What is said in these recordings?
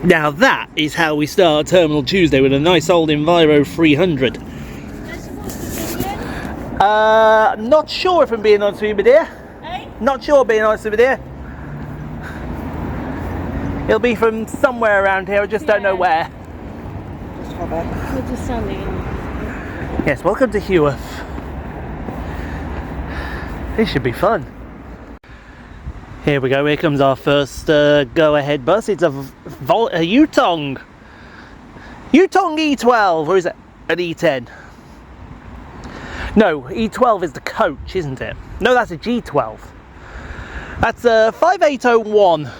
Now that is how we start Terminal Tuesday, with a nice old Enviro 300. Not sure if I'm being honest with you, my dear. Eh? Not sure, being honest with you, dear. It'll be from somewhere around here, I just don't know where. We're just standing in. Yes, welcome to Heworth. This should be fun. Here we go, here comes our first go-ahead bus. It's a Yutong. Yutong E12, or is it an E10? No, E12 is the coach, isn't it? No, that's a G12. That's a 5801.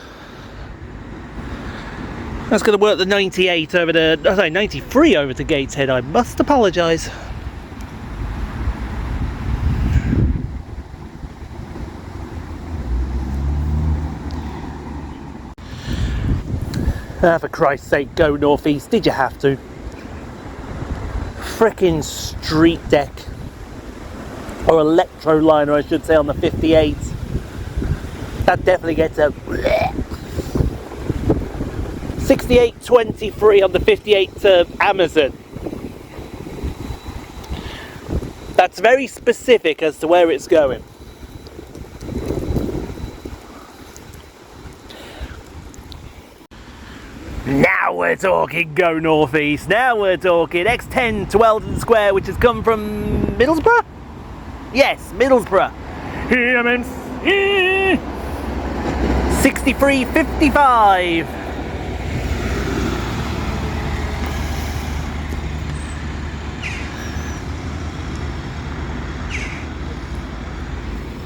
That's going to work the 98 over to, oh, sorry, 93 over to Gateshead. I must apologise. For Christ's sake, go northeast. Did you have to? Frickin' street deck. Or electro liner, I should say, on the 58. That definitely gets a 6823 on the 58 to Amazon. That's very specific as to where it's going. Now we're talking go northeast. Now we're talking X10 to Eldon Square, which has come from Middlesbrough? Yes, Middlesbrough. 6355.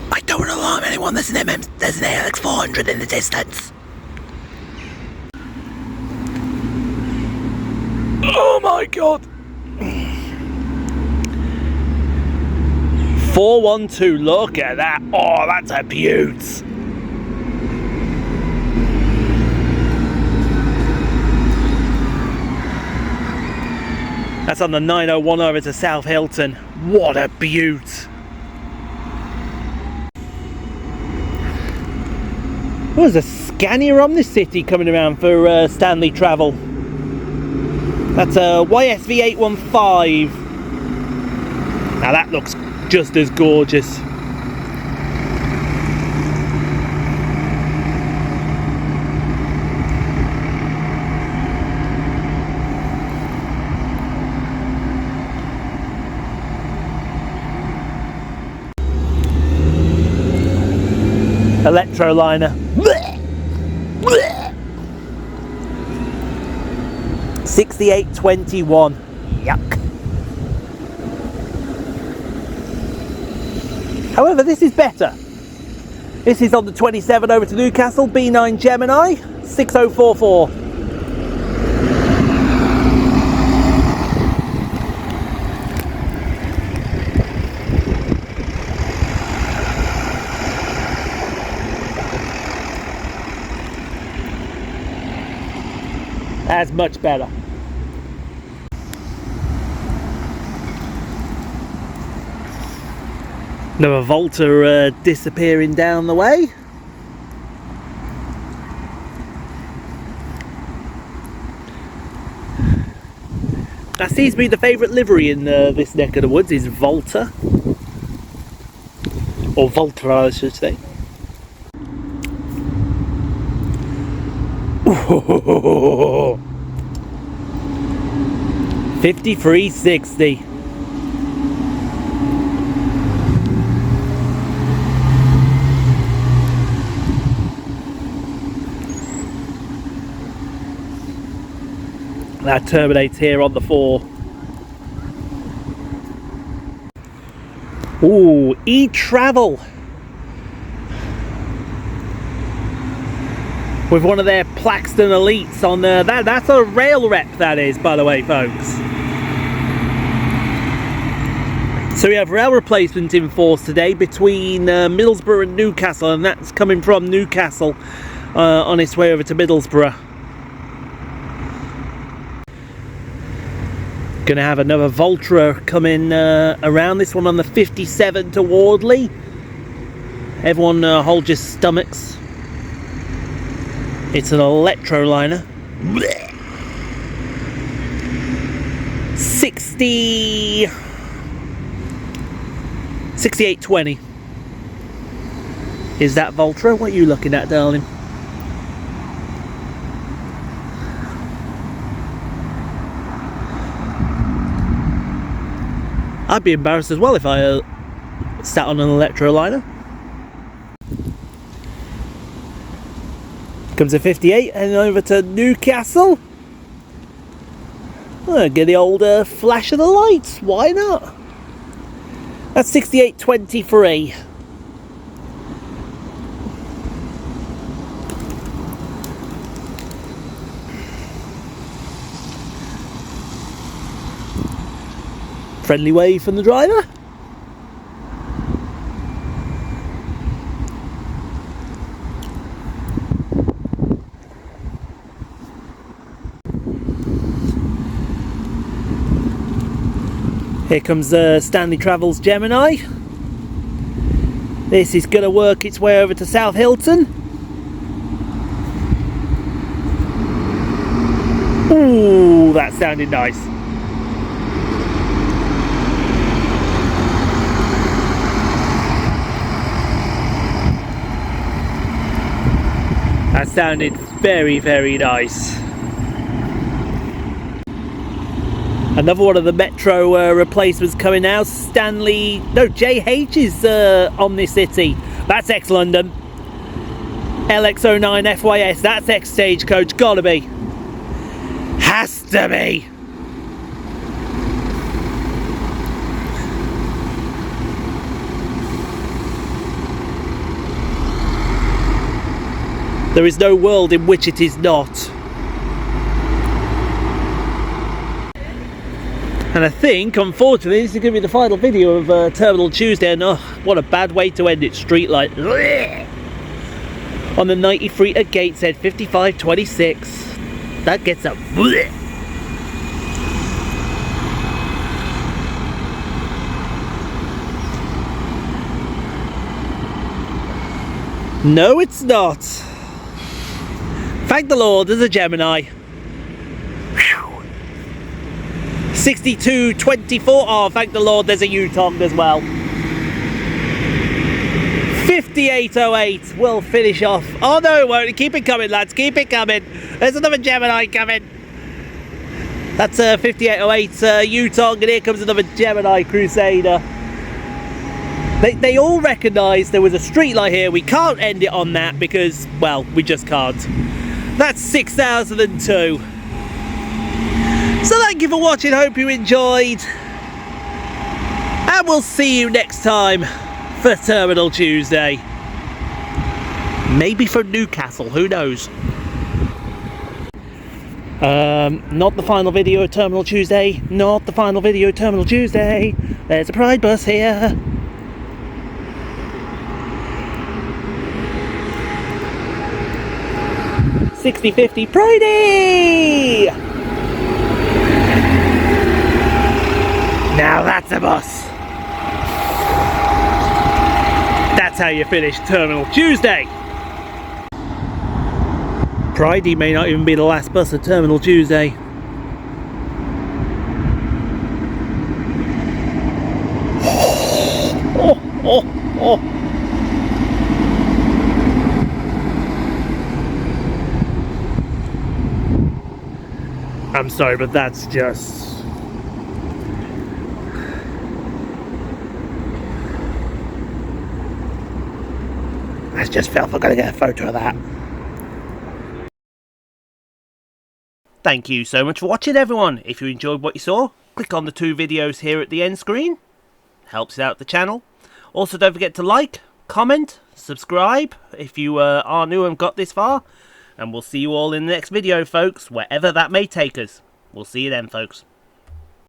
I don't want to alarm anyone, there's an ALX 400 in the distance. Oh my god! 412, look at that. Oh, that's a beaut. That's on the 901 over to South Hilton. What a beaut. Oh, there's a Scania Omni City coming around for Stanley Travel. That's a YSV 815. Now that looks just as gorgeous. Electroliner. 6821. Yuck. However, this is better. This is on the 27 over to Newcastle, B9 Gemini, 6044. That's much better. Another Volta disappearing down the way. That seems to be the favourite livery in this neck of the woods, is Volta. Or Volta, I should say. Ooh. 5360. That terminates here on the 4. Ooh, e-travel. With one of their Plaxton Elites on there. That's a rail rep, that is, by the way, folks. So we have rail replacement in force today between Middlesbrough and Newcastle, and that's coming from Newcastle on its way over to Middlesbrough. Gonna have another Voltra coming around, this one on the 57 to Wardley. Everyone hold your stomachs. It's an electroliner. 6820 is that Voltra. What are you looking at, darling? I'd be embarrassed as well if I sat on an electroliner. Comes a 58 and over to Newcastle. Oh, get the old flash of the lights, why not? That's 6823. Friendly wave from the driver. Here comes Stanley Travels Gemini. This is going to work its way over to South Hilton. Ooh, that sounded nice. That sounded very, very nice. Another one of the Metro replacements coming out. JH is on this city. That's ex-London. LX09 FYS, that's ex-Stagecoach. Gotta be. Has to be. There is no world in which it is not. And I think, unfortunately, this is going to be the final video of Terminal Tuesday, and oh, what a bad way to end it. Streetlight. On the 93 at Gateshead, 5526. That gets up. No, it's not. Thank the Lord, there's a Gemini. 6224. Oh, thank the Lord, there's a Yutong as well. 5808. We'll finish off. Oh no, it won't. Keep it coming, lads. Keep it coming. There's another Gemini coming. That's 5808 Yutong, and here comes another Gemini Crusader. They all recognise there was a street light here. We can't end it on that because, well, we just can't. That's 6002. So thank you for watching, hope you enjoyed, and we'll see you next time for Terminal Tuesday. Maybe from Newcastle, who knows. Not the final video of Terminal Tuesday, not the final video of Terminal Tuesday. There's a Pride bus here. $60.50 Pridey! Now that's a bus. That's how you finish Terminal Tuesday. Pridey may not even be the last bus of Terminal Tuesday. Oh. I'm sorry, but that's just... I just felt I'm going to get a photo of that. Thank you so much for watching, everyone. If you enjoyed what you saw, click on the 2 videos here at the end screen. Helps out the channel. Also, don't forget to like, comment, subscribe if you are new and got this far. And we'll see you all in the next video, folks, wherever that may take us. We'll see you then, folks.